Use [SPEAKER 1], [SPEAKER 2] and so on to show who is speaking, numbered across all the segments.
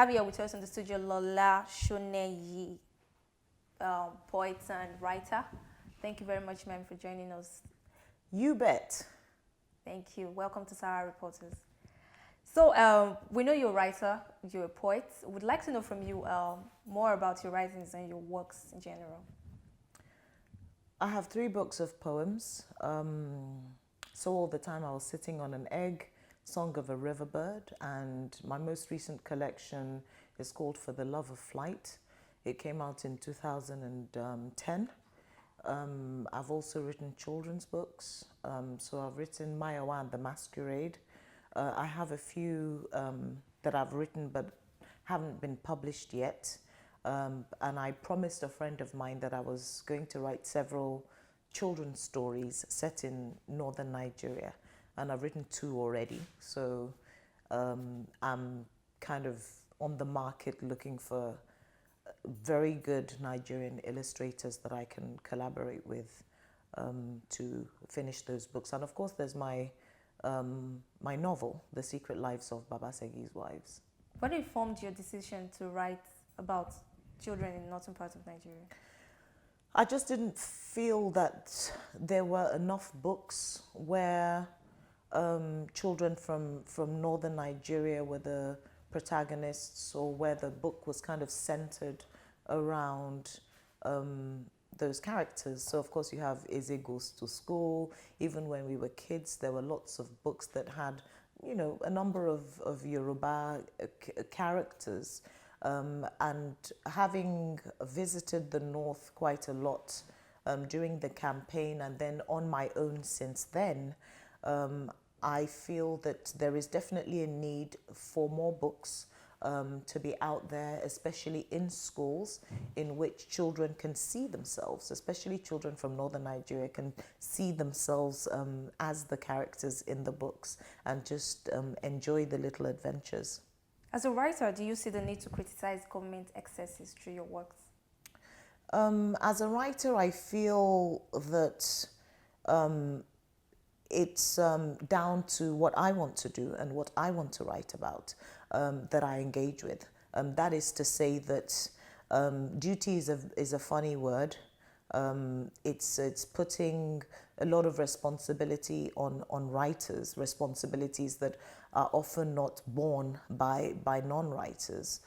[SPEAKER 1] have here with us in the studio Lola Shoneyin, poet and writer. Thank you very much, ma'am, for joining us.
[SPEAKER 2] You bet.
[SPEAKER 1] Thank you. Welcome to Sahara Reporters. So we know you're a writer, you're a poet. We'd like to know from you more about your writings and your works in general.
[SPEAKER 2] I have 3 books of poems. So all the time I was sitting on an egg, Song of a Riverbird, and my most recent collection is called For the Love of Flight. It came out in 2010. I've also written children's books. So I've written Mayawa and the Masquerade. I have a few that I've written but haven't been published yet. And I promised a friend of mine that I was going to write several children's stories set in northern Nigeria. And I've written 2 already. So I'm kind of on the market looking for very good Nigerian illustrators that I can collaborate with to finish those books. And of course, there's my novel, The Secret Lives of Babasegi's Wives.
[SPEAKER 1] What informed your decision to write about children in northern parts of Nigeria?
[SPEAKER 2] I just didn't feel that there were enough books where children from northern Nigeria were the protagonists, or where the book was kind of centered around those characters. So of course you have Eze Goes to School. Even when we were kids, there were lots of books that had, you know, a number of Yoruba characters. And having visited the North quite a lot during the campaign and then on my own since then, I feel that there is definitely a need for more books to be out there, especially in schools, in which children can see themselves, especially children from northern Nigeria can see themselves as the characters in the books and just enjoy the little adventures.
[SPEAKER 1] As a writer, do you see the need to criticize government excesses through your works?
[SPEAKER 2] As a writer, I feel that it's down to what I want to do and what I want to write about that I engage with. That is to say that duty is a funny word. It's putting a lot of responsibility on writers, responsibilities that are often not borne by non-writers,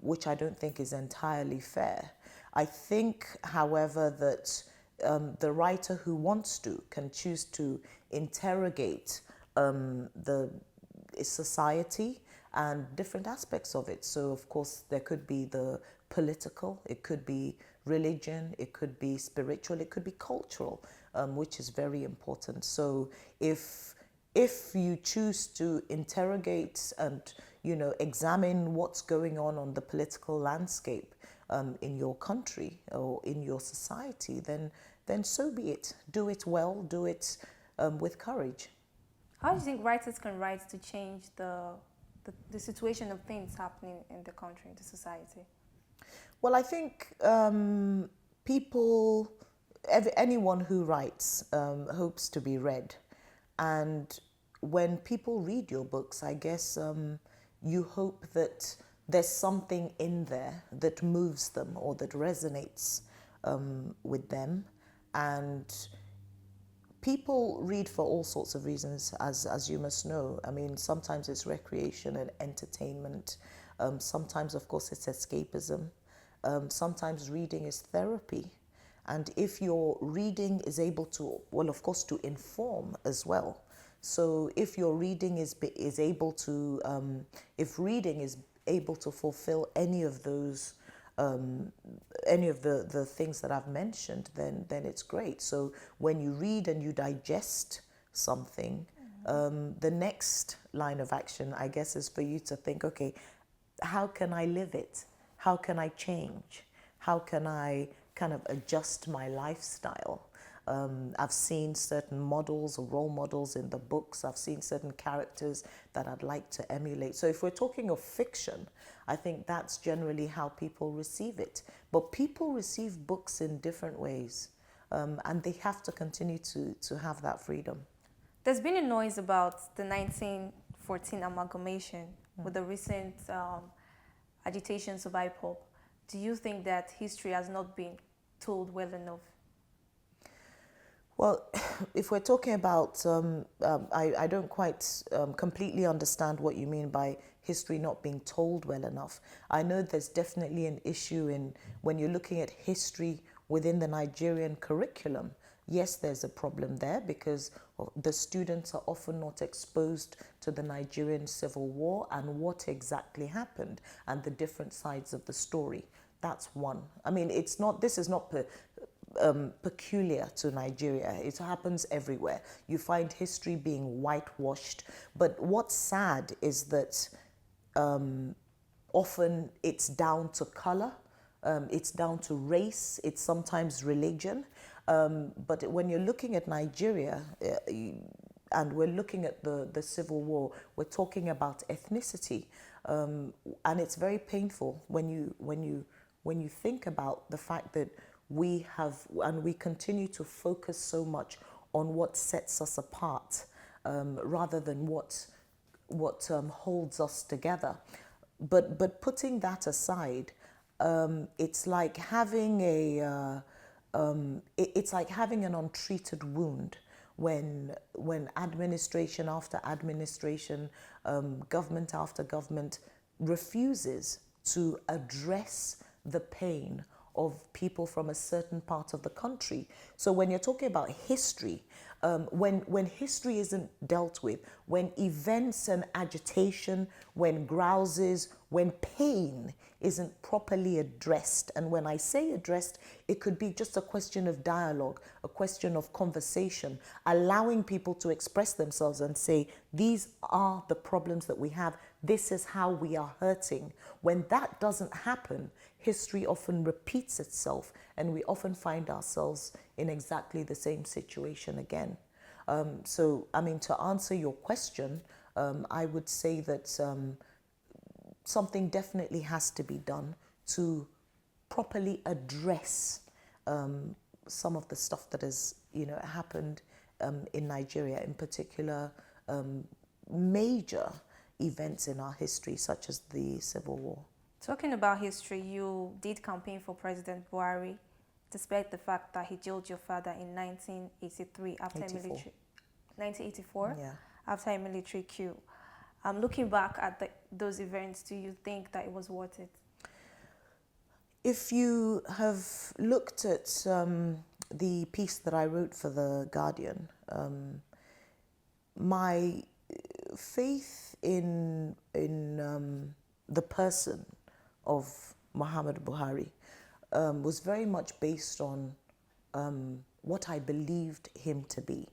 [SPEAKER 2] which I don't think is entirely fair. I think, however, that the writer who wants to can choose to interrogate the society and different aspects of it. So of course there could be the political, it could be religion, it could be spiritual, it could be cultural, which is very important. So if you choose to interrogate and, you know, examine what's going on the political landscape in your country or in your society, then so be it. Do it well, do it with courage.
[SPEAKER 1] How do you think writers can write to change the situation of things happening in the country, in the society?
[SPEAKER 2] Well, I think anyone who writes hopes to be read. And when people read your books, I guess you hope that there's something in there that moves them or that resonates with them. And people read for all sorts of reasons, as you must know. I mean, sometimes it's recreation and entertainment. Sometimes, of course, it's escapism. Sometimes reading is therapy. And if your reading is able to, well, of course, to inform as well. So if your reading is able to, if reading is able to fulfill any of those, any of the things that I've mentioned, then it's great. So when you read and you digest something, the next line of action, I guess, is for you to think, okay, how can I live it? How can I change? How can I kind of adjust my lifestyle? I've seen certain models or role models in the books. I've seen certain characters that I'd like to emulate. So if we're talking of fiction, I think that's generally how people receive it. But people receive books in different ways, and they have to continue to have that freedom.
[SPEAKER 1] There's been a noise about the 1914 amalgamation with the recent agitations of IPOB, do you think that history has not been told well enough?
[SPEAKER 2] Well, if we're talking about, I don't quite completely understand what you mean by history not being told well enough. I know there's definitely an issue in when you're looking at history within the Nigerian curriculum. Yes, there's a problem there because the students are often not exposed to the Nigerian Civil War and what exactly happened and the different sides of the story. That's one. I mean, this is not peculiar to Nigeria. It happens everywhere. You find history being whitewashed. But what's sad is that often it's down to color, it's down to race, it's sometimes religion. But when you're looking at Nigeria, and we're looking at the Civil War, we're talking about ethnicity. And it's very painful when you think about the fact that we have, and we continue to focus so much on what sets us apart rather than what holds us together. But putting that aside, it's like having it's like having an untreated wound when administration after administration, government after government refuses to address the pain of people from a certain part of the country. So when you're talking about history, when history isn't dealt with, when events and agitation, when grouses, when pain isn't properly addressed, and when I say addressed, it could be just a question of dialogue, a question of conversation, allowing people to express themselves and say, these are the problems that we have, this is how we are hurting. When that doesn't happen, history often repeats itself and we often find ourselves in exactly the same situation again. So, I mean, to answer your question, I would say that something definitely has to be done to properly address some of the stuff that has, happened in Nigeria, in particular, major events in our history, such as the Civil War.
[SPEAKER 1] Talking about history, you did campaign for President Buhari, despite the fact that he jailed your father in 1983 after 1984,
[SPEAKER 2] yeah.
[SPEAKER 1] After a military coup. Looking back at those events, do you think that it was worth it?
[SPEAKER 2] If you have looked at the piece that I wrote for The Guardian, my faith in the person of Muhammadu Buhari was very much based on what I believed him to be,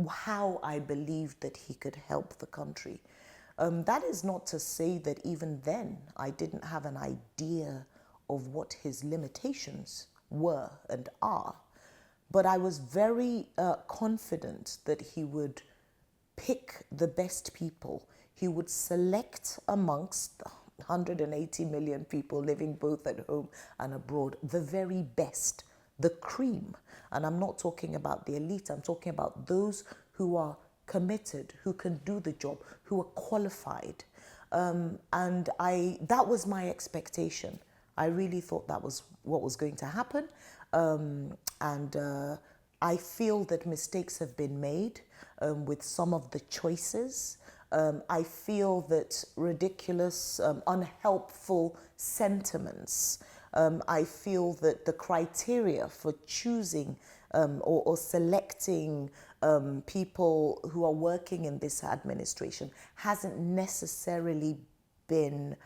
[SPEAKER 2] how I believed that he could help the country. That is not to say that even then I didn't have an idea of what his limitations were and are, but I was very confident that he would pick the best people. He would select amongst 180 million people living both at home and abroad the very best, the cream. And I'm not talking about the elite, I'm talking about those who are committed, who can do the job, who are qualified. And that was my expectation. I really thought that was what was going to happen. I feel that mistakes have been made with some of the choices. I feel that ridiculous, unhelpful sentiments. I feel that the criteria for choosing or selecting people who are working in this administration hasn't necessarily been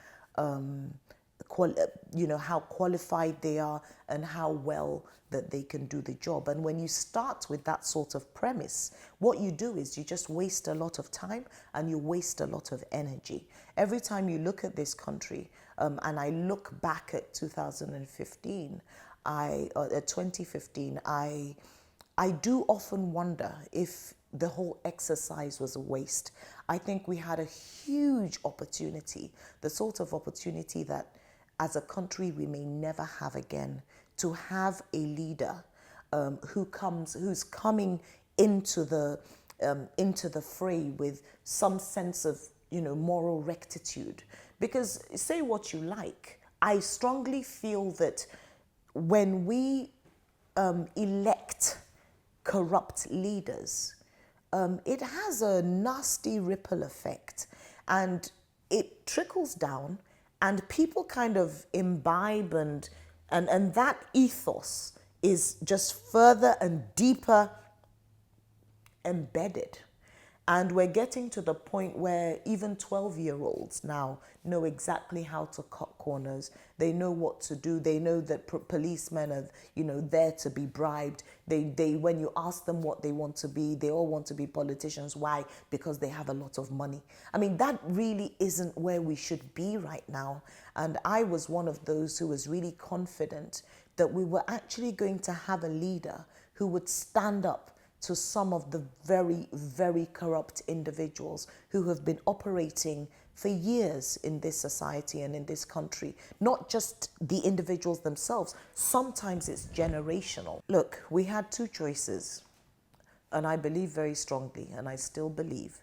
[SPEAKER 2] how qualified they are and how well that they can do the job. And when you start with that sort of premise, what you do is you just waste a lot of time and you waste a lot of energy. Every time you look at this country, and I look back at 2015, 2015, I do often wonder if the whole exercise was a waste. I think we had a huge opportunity, the sort of opportunity that as a country we may never have again, to have a leader who's coming into the fray with some sense of moral rectitude. Because say what you like, I strongly feel that when we elect corrupt leaders, it has a nasty ripple effect, and it trickles down, and people kind of imbibe, and that ethos is just further and deeper embedded. And we're getting to the point where even 12-year-olds now know exactly how to cut corners. They know what to do. They know that policemen are, there to be bribed. They when you ask them what they want to be, they all want to be politicians. Why? Because they have a lot of money. I mean, that really isn't where we should be right now. And I was one of those who was really confident that we were actually going to have a leader who would stand up to some of the very, very corrupt individuals who have been operating for years in this society and in this country. Not just the individuals themselves, sometimes it's generational. Look, we had two choices, and I believe very strongly, and I still believe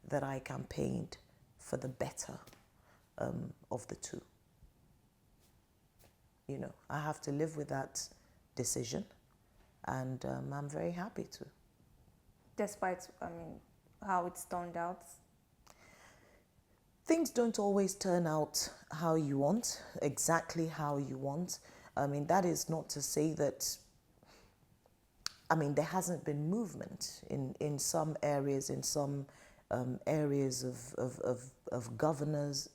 [SPEAKER 2] that I campaigned for the better of the two. I have to live with that decision, and I'm very happy to.
[SPEAKER 1] Despite, how it's turned out?
[SPEAKER 2] Things don't always turn out how you want, exactly how you want. That is not to say that, there hasn't been movement in some areas, in some areas of governance.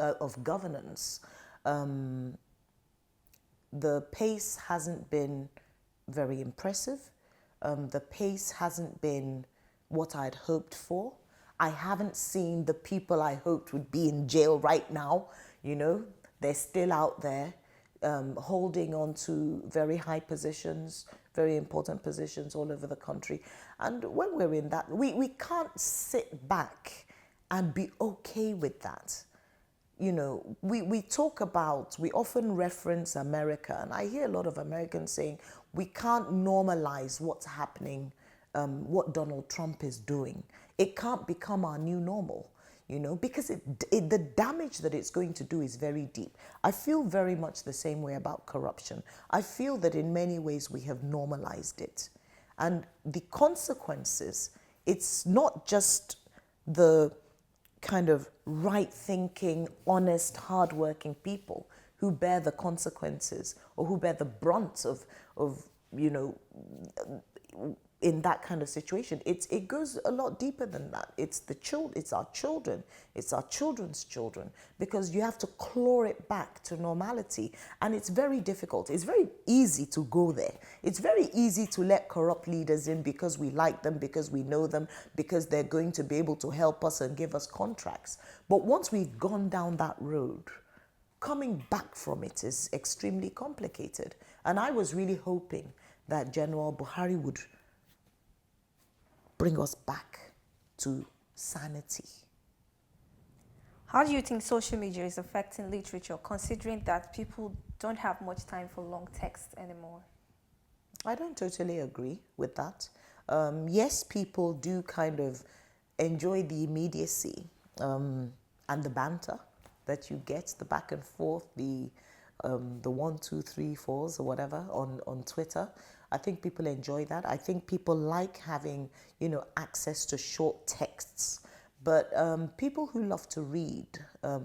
[SPEAKER 2] The pace hasn't been very impressive. The pace hasn't been what I'd hoped for. I haven't seen the people I hoped would be in jail right now. They're still out there holding on to very high positions, very important positions all over the country. And when we're in that, we can't sit back and be okay with that. We often reference America, and I hear a lot of Americans saying we can't normalize what's happening, what Donald Trump is doing. It can't become our new normal, because the damage that it's going to do is very deep. I feel very much the same way about corruption. I feel that in many ways we have normalized it. And the consequences, it's not just the kind of right-thinking, honest, hard-working people who bear the consequences or who bear the brunt of in that kind of situation. It goes a lot deeper than that. It's our children, it's our children's children, because you have to claw it back to normality, and it's very difficult. It's very easy to go there. It's very easy to let corrupt leaders in because we like them, because we know them, because they're going to be able to help us and give us contracts. But once we've gone down that road, coming back from it is extremely complicated. And I was really hoping that General Buhari would bring us back to sanity.
[SPEAKER 1] How do you think social media is affecting literature, considering that people don't have much time for long text anymore?
[SPEAKER 2] I don't totally agree with that. Yes, people do kind of enjoy the immediacy and the banter that you get, the back and forth, the 1, 2, 3, 4s or whatever on Twitter. I think people enjoy that. I think people like having, access to short texts. But people who love to read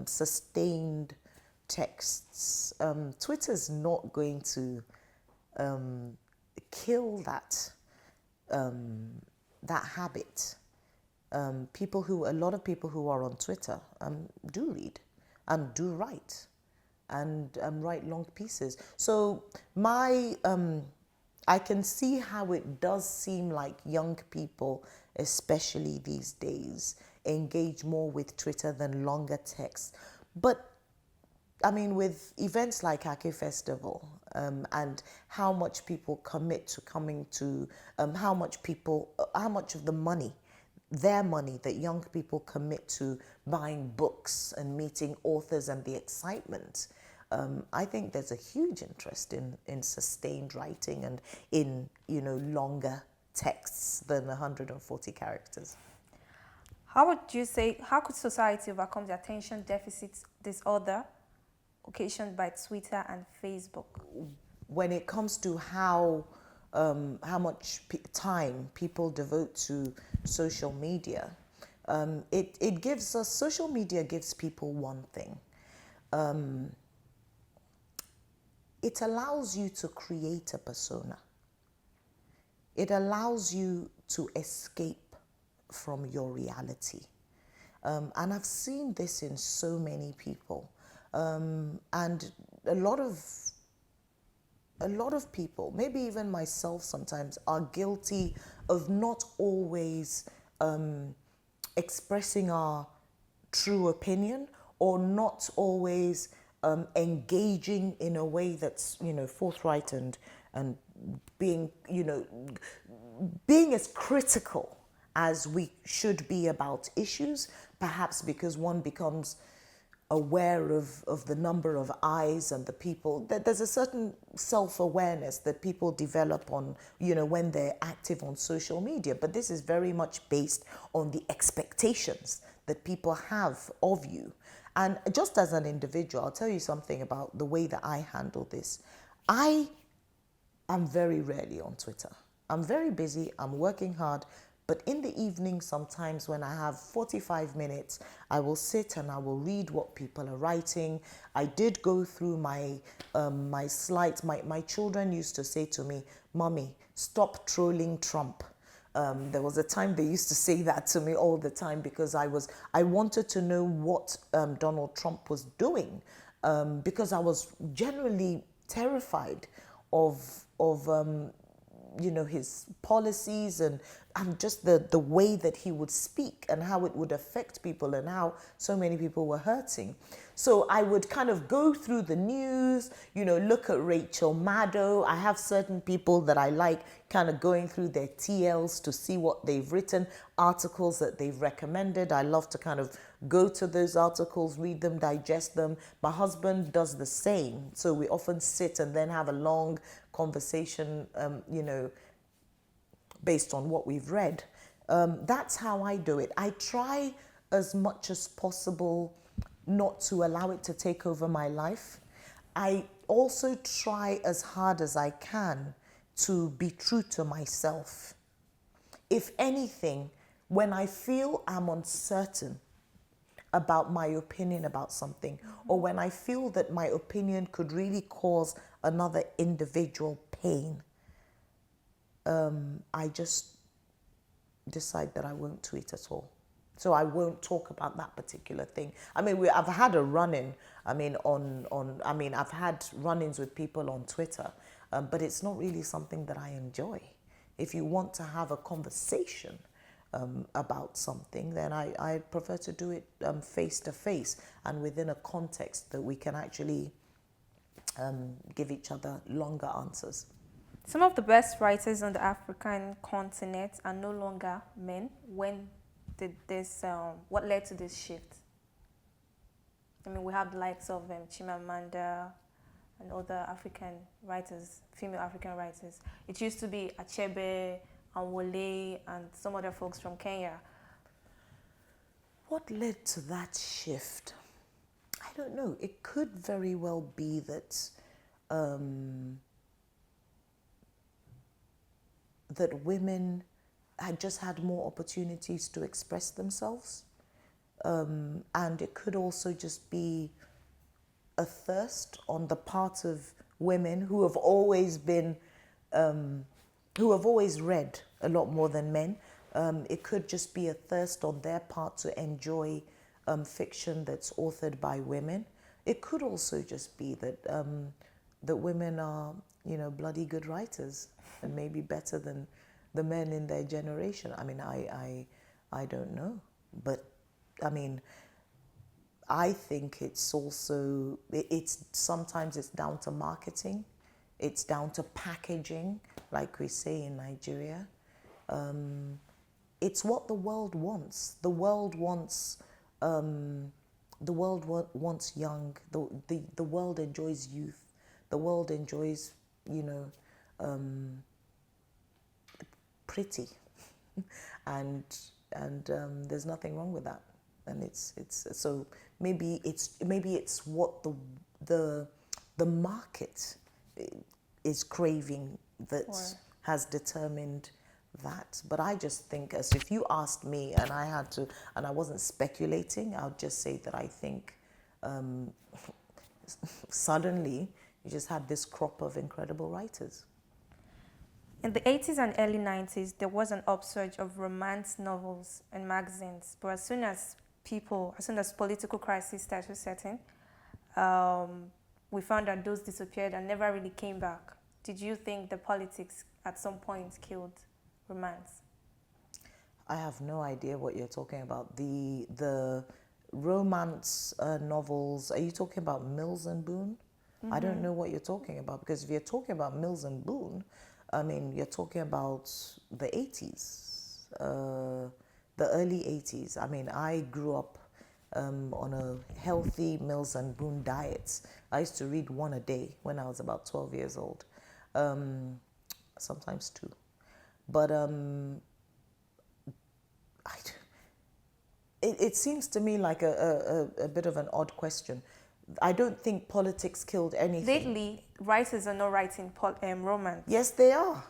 [SPEAKER 2] sustained texts, Twitter's not going to kill that habit. A lot of people who are on Twitter do read and do write and write long pieces. So I can see how it does seem like young people, especially these days, engage more with Twitter than longer texts. But with events like Ake Festival and how much people commit to coming to, how much of the money, their money that young people commit to buying books and meeting authors and the excitement, I think there's a huge interest in sustained writing and in, longer texts than 140 characters.
[SPEAKER 1] How would you say, how could society overcome the attention deficit disorder occasioned by Twitter and Facebook?
[SPEAKER 2] When it comes to how much time people devote to social media, it gives us, social media gives people one thing. It allows you to create a persona. It allows you to escape from your reality. And I've seen this in so many people. And a lot of people, maybe even myself sometimes, are guilty of not always expressing our true opinion, or not always engaging in a way that's, forthright and being, being as critical as we should be about issues, perhaps because one becomes aware of the number of eyes and the people. There's a certain self-awareness that people develop on, when they're active on social media. But this is very much based on the expectations that people have of you. And just as an individual, I'll tell you something about the way that I handle this. I am very rarely on Twitter. I'm very busy, I'm working hard, but in the evening, sometimes when I have 45 minutes, I will sit and I will read what people are writing. I did go through my slides. My children used to say to me, "Mommy, stop trolling Trump." There was a time they used to say that to me all the time, because I wanted to know what Donald Trump was doing, because I was generally terrified of his policies and just the way that he would speak and how it would affect people and how so many people were hurting. So I would kind of go through the news, look at Rachel Maddow. I have certain people that I like, kind of going through their TLs to see what they've written, articles that they've recommended. I love to kind of go to those articles, read them, digest them. My husband does the same. So we often sit and then have a long conversation, based on what we've read. That's how I do it. I try as much as possible not to allow it to take over my life. I also try as hard as I can to be true to myself. If anything, when I feel I'm uncertain about my opinion about something, or when I feel that my opinion could really cause another individual pain, I just decide that I won't tweet at all. So I won't talk about that particular thing. I mean, I've had a run-in. I've had run-ins with people on Twitter, but it's not really something that I enjoy. If you want to have a conversation about something, then I prefer to do it face to face and within a context that we can actually give each other longer answers.
[SPEAKER 1] Some of the best writers on the African continent are no longer men. When did this, what led to this shift? I mean, we have the likes of Chimamanda and other African writers, female African writers. It used to be Achebe and Wole and some other folks from Kenya.
[SPEAKER 2] What led to that shift? I don't know. It could very well be that that women had just had more opportunities to express themselves. And it could also just be a thirst on the part of women who have always been, who have always read a lot more than men. It could just be a thirst on their part to enjoy fiction that's authored by women. It could also just be that that women are, bloody good writers and maybe better than the men in their generation. I mean, I don't know, but I mean, I think it's also, sometimes it's down to marketing, it's down to packaging, like we say in Nigeria. It's what the world wants. The world wants young. The world enjoys youth. The world enjoys, pretty, and and there's nothing wrong with that. And it's so maybe it's what the market is craving that has determined that. But I just think, as if you asked me and I wasn't speculating, I would just say that I think suddenly you just had this crop of incredible writers.
[SPEAKER 1] In the 80s and early 90s, there was an upsurge of romance novels and magazines. But as soon as political crisis started setting, we found that those disappeared and never really came back. Did you think the politics at some point killed romance?
[SPEAKER 2] I have no idea what you're talking about. The romance novels, are you talking about Mills and Boon? Mm-hmm. I don't know what you're talking about, because if you're talking about Mills and Boon, I mean, you're talking about the 80s, the early 80s. I mean, I grew up on a healthy Mills and Boon diet. I used to read one a day when I was about 12 years old, sometimes two. But it seems to me like a bit of an odd question. I don't think politics killed anything.
[SPEAKER 1] Lately, writers are not writing romance.
[SPEAKER 2] Yes, they are.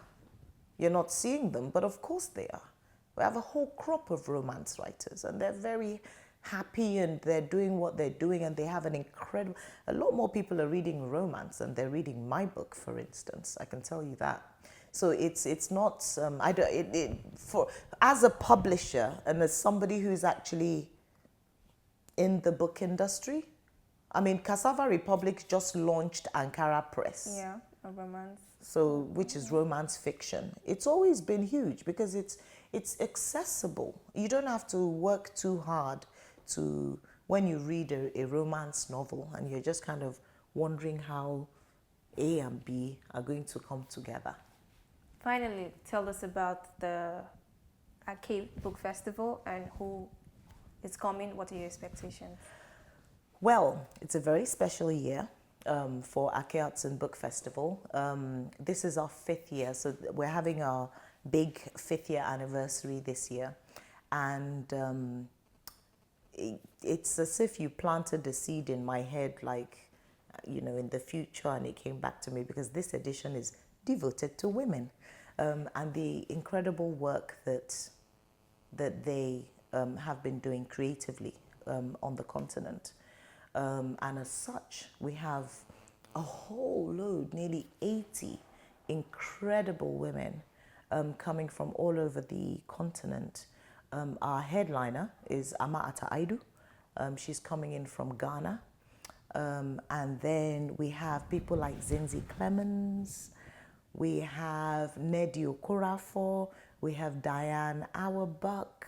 [SPEAKER 2] You're not seeing them, but of course they are. We have a whole crop of romance writers, and they're very happy, and they're doing what they're doing, and they have an incredible... A lot more people are reading romance, and they're reading my book, for instance. I can tell you that. So it's not... as a publisher and as somebody who's actually in the book industry, I mean, Cassava Republic just launched Ankara Press.
[SPEAKER 1] Yeah, a romance.
[SPEAKER 2] So, which is romance fiction. It's always been huge because it's accessible. You don't have to work too hard to, when you read a romance novel, and you're just kind of wondering how A and B are going to come together.
[SPEAKER 1] Finally, tell us about the Ake Book Festival and who is coming. What are your expectations?
[SPEAKER 2] Well, it's a very special year for Ake Arts and Book Festival. This is our 5th year, so we're having our big 5th year anniversary this year. And it's as if you planted a seed in my head, like, you know, in the future, and it came back to me, because this edition is devoted to women and the incredible work that they have been doing creatively on the continent. And as such, we have a whole load, nearly 80 incredible women coming from all over the continent. Our headliner is Amaata Aidu. She's coming in from Ghana. And then we have people like Zinzi Clemens. We have Nedi Okorafor. We have Diane Auerbach.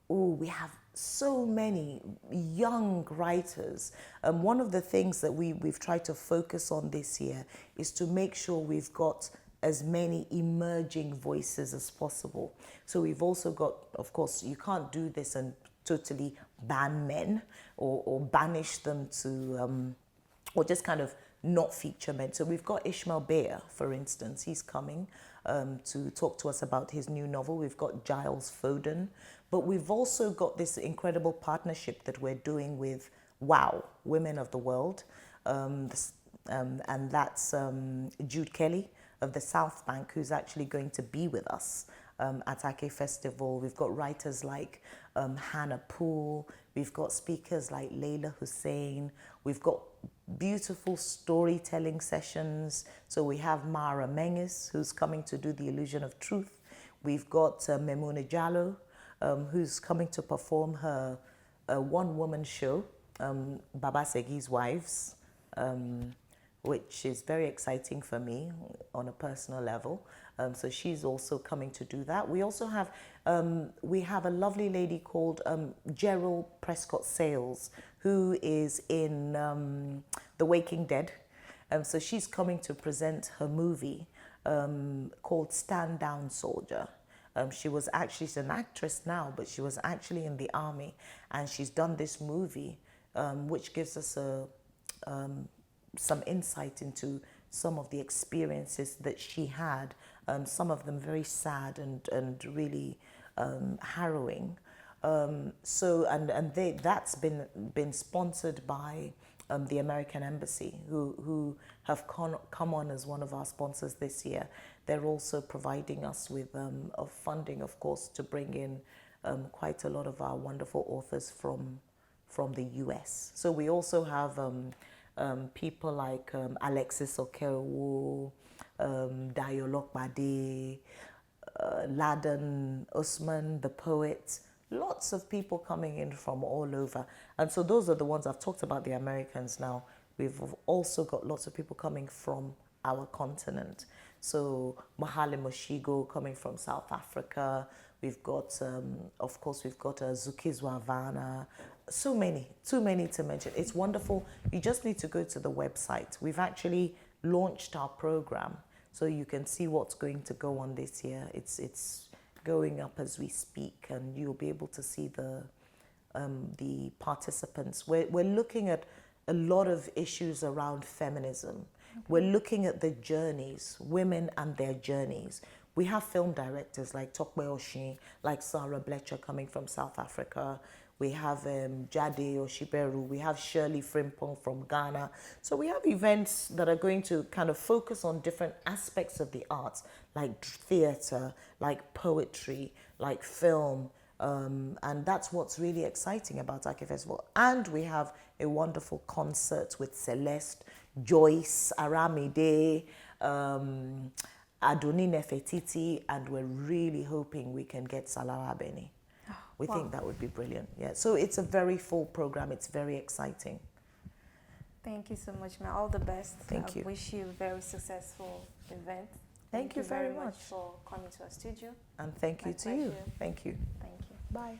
[SPEAKER 2] We have so many young writers. One of the things that we've tried to focus on this year is to make sure we've got as many emerging voices as possible. So we've also got, of course, you can't do this and totally ban men or banish them to, or just kind of not feature men. So we've got Ishmael Beyer, for instance. He's coming to talk to us about his new novel. We've got Giles Foden. But we've also got this incredible partnership that we're doing with WOW, Women of the World. And that's Jude Kelly of the South Bank, who's actually going to be with us at Ake Festival. We've got writers like Hannah Poole. We've got speakers like Leila Hussein. We've got beautiful storytelling sessions. So we have Mara Menges, who's coming to do The Illusion of Truth. We've got Memuna Jallo, who's coming to perform her one-woman show, Baba Segi's Wives, which is very exciting for me on a personal level. So she's also coming to do that. We also have, we have a lovely lady called Gerald Prescott Sales, who is in The Waking Dead. So she's coming to present her movie called Stand Down Soldier. She's an actress now, but she was actually in the army, and she's done this movie, which gives us some insight into some of the experiences that she had, some of them very sad and really harrowing. That's been sponsored by the American Embassy, who have come on as one of our sponsors this year. They're also providing us with of funding, of course, to bring in quite a lot of our wonderful authors from the US. So we also have people like Alexis Okeowo, Dayo Lokbade, Laden Usman, the poet, lots of people coming in from all over. And so those are the ones I've talked about, the Americans now. We've also got lots of people coming from our continent. So Mahale Moshigo coming from South Africa. We've got, of course, we've got Zukizwa Vana. So many, too many to mention. It's wonderful. You just need to go to the website. We've actually launched our program, so you can see what's going to go on this year. It's going up as we speak, and you'll be able to see the participants. We're looking at a lot of issues around feminism. Okay. We're looking at the journeys, women and their journeys. We have film directors like Tokwe Oshin, like Sarah Blecher coming from South Africa. We have Jade Oshiberu. We have Shirley Frimpong from Ghana. So we have events that are going to kind of focus on different aspects of the arts, like theatre, like poetry, like film. And that's what's really exciting about Ake Festival. And we have a wonderful concert with Celeste, Joyce, Aramide, Adoni Nefetiti, and we're really hoping we can get Salara Beni. We think that would be brilliant. Yeah. So it's a very full program. It's very exciting.
[SPEAKER 1] Thank you so much, ma'am. All the best.
[SPEAKER 2] Thank you.
[SPEAKER 1] I wish you a very successful event.
[SPEAKER 2] Thank you very
[SPEAKER 1] much
[SPEAKER 2] much
[SPEAKER 1] for coming to our studio.
[SPEAKER 2] And thank you to you. Thank you.
[SPEAKER 1] Thank you.
[SPEAKER 2] Bye.